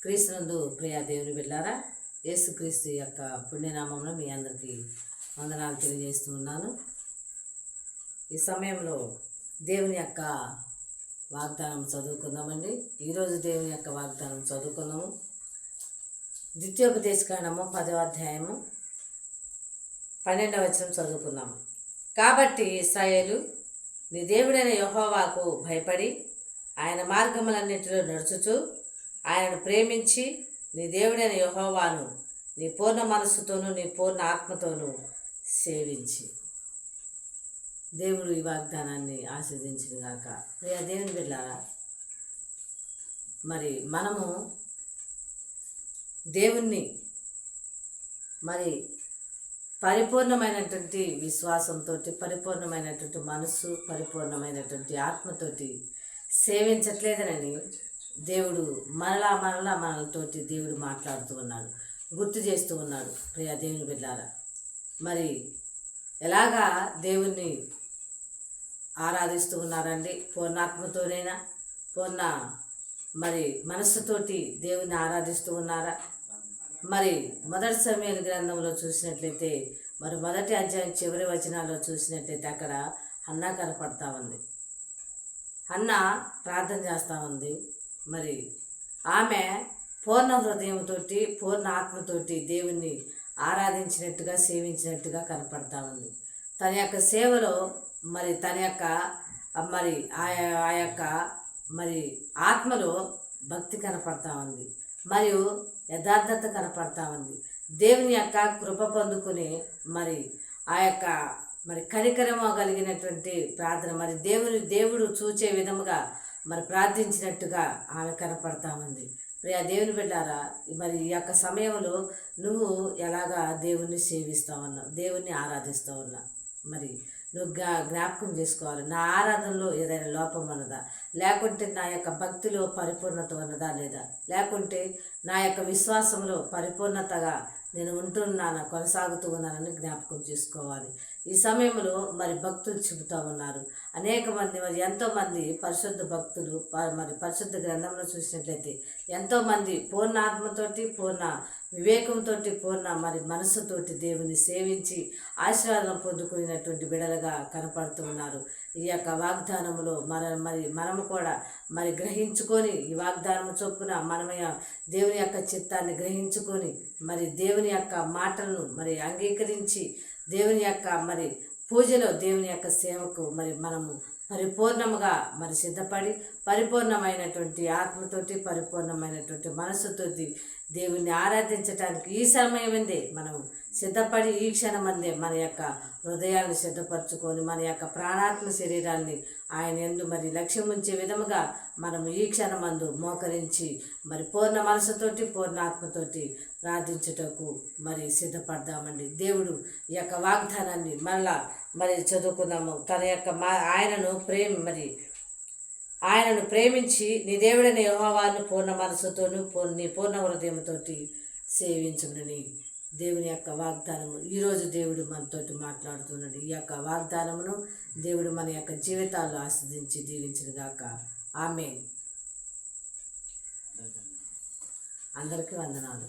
క్రీస్తునందు ప్రియ దేవుని బిడ్డారా, యేసుక్రీస్తు యొక్క పుణ్యనామంలో మీ అందరికీ వందనాలు తెలియజేస్తూ ఉన్నాను. ఈ సమయంలో దేవుని యొక్క వాగ్దానం చదువుకుందామండి. ఈరోజు దేవుని యొక్క వాగ్దానం చదువుకుందాము. ద్వితీయోపదేశకాండము 10వ అధ్యాయము 12వ వచనం చదువుకుందాము. కాబట్టి ఇశ్రాయేలు, నీ దేవుడైన యెహోవాకు భయపడి ఆయన మార్గములన్నిటిలో నడుచుచు ఆయనను ప్రేమించి నీ దేవుడైన యెహోవాను నీ పూర్ణ మనస్సుతోనూ నీ పూర్ణ ఆత్మతోనూ సేవించి. దేవుడు ఈ వాగ్దానాన్ని ఆశీర్వదించిన గాక. ప్రియ దేవుని బిడ్డలారా, మరి మనము దేవుణ్ణి పరిపూర్ణమైనటువంటి విశ్వాసంతో, పరిపూర్ణమైనటువంటి మనస్సు, పరిపూర్ణమైనటువంటి ఆత్మతోటి సేవించట్లేదనని దేవుడు మరలా మనలతోటి దేవుడు మాట్లాడుతూ ఉన్నాడు, గుర్తు చేస్తూ ఉన్నాడు. ప్రియ దేవుని బిడ్డలారా, మరి ఎలాగా దేవుణ్ణి ఆరాధిస్తూ ఉన్నారండి? పూర్ణాత్మతోనైనా పూర్ణ మనస్సుతోటి దేవుణ్ణి ఆరాధిస్తూ ఉన్నారా? మరి మొదటి సమూయేలు గ్రంథంలో చూసినట్లయితే, మరి మొదటి అధ్యాయం చివరి వచనాల్లో చూసినట్లయితే అక్కడ హన్నా కనపడతా ఉంది. హన్నా ప్రార్థన చేస్తూ ఉంది. మరి ఆమె పూర్ణ హృదయంతో, పూర్ణ ఆత్మతోటి దేవుణ్ణి ఆరాధించినట్టుగా, సేవించినట్టుగా కనపడతా ఉంది. తన యొక్క సేవలో తన యొక్క ఆ యొక్క ఆత్మలో భక్తి కనపడతా ఉంది, మరియు యథార్థత కనపడతా ఉంది. దేవుని యొక్క కృప పొందుకుని ఆ యొక్క కనికరము కలిగినటువంటి ప్రార్థన, దేవుడు చూచే విధముగా ప్రార్థించినట్టుగా ఆమె కనపడతా ఉంది. ప్రియ దేవుని బిడ్డారా, ఈ యొక్క సమయంలో నువ్వు ఎలాగా దేవుణ్ణి సేవిస్తూ ఉన్నావు, దేవుణ్ణి ఆరాధిస్తూ ఉన్నావు? నువ్వు జ్ఞాపకం చేసుకోవాలి. నా ఆరాధనలో ఏదైనా లోపం ఉన్నదా, లేకుంటే నా యొక్క భక్తిలో పరిపూర్ణత ఉన్నదా లేదా, లేకుంటే నా యొక్క విశ్వాసంలో పరిపూర్ణతగా నేను ఉంటున్నానా, కొనసాగుతూ ఉన్నానని జ్ఞాపకం చేసుకోవాలి. ఈ సమయంలో భక్తులు చెబుతూ ఉన్నారు. అనేక మంది ఎంతోమంది పరిశుద్ధ భక్తులు పరిశుద్ధ గ్రంథంలో చూసినట్లయితే ఎంతోమంది పూర్ణ ఆత్మతోటి, పూర్ణ వివేకంతో, పూర్ణ మనస్సుతోటి దేవుని సేవించి ఆశీర్వాదం పొందుకునేటువంటి బిడలుగా కనపడుతూ ఉన్నారు. ఈ యొక్క వాగ్దానములో మనము కూడా గ్రహించుకొని, ఈ వాగ్దానం చొప్పున మనమయ దేవుని యొక్క చిత్తాన్ని గ్రహించుకొని, దేవుని యొక్క మాటలను అంగీకరించి, దేవుని యొక్క పూజలో, దేవుని యొక్క సేవకు మనము పరిపూర్ణముగా సిద్ధపడి, పరిపూర్ణమైనటువంటి ఆత్మతోటి, పరిపూర్ణమైనటువంటి మనస్సుతోటి దేవుణ్ణి ఆరాధించటానికి ఈ సమయమందే మనము సిద్ధపడి, ఈ క్షణమందే మన యొక్క హృదయాన్ని సిద్ధపరచుకొని, మన యొక్క ప్రాణాత్మ శరీరాన్ని ఆయన యందు లక్ష్యం ఉంచే విధముగా మనము ఈ క్షణమందు మోకరించి పూర్ణ మనసుతోటి, పూర్ణ ఆత్మతోటి ప్రార్థించుటకు సిద్ధపడదామండి. దేవుడు ఈ యొక్క వాగ్దానాన్ని మరలా చదువుకున్నాము. తన యొక్క ఆయనను ప్రేమించి నీ దేవుడైన యెహోవాను పూర్ణ మనసుతోనూ, నీ పూర్ణ హృదయంతోటి సేవించునని దేవుని యొక్క వాగ్దానము ఈరోజు దేవుడు మనతోటి మాట్లాడుతున్నాడు. ఈ యొక్క వాగ్దానమును దేవుడు మన యొక్క జీవితాల్లో ఆస్వాదించి దీవించును గాక. ఆమేన్. అందరికీ వందనాలు.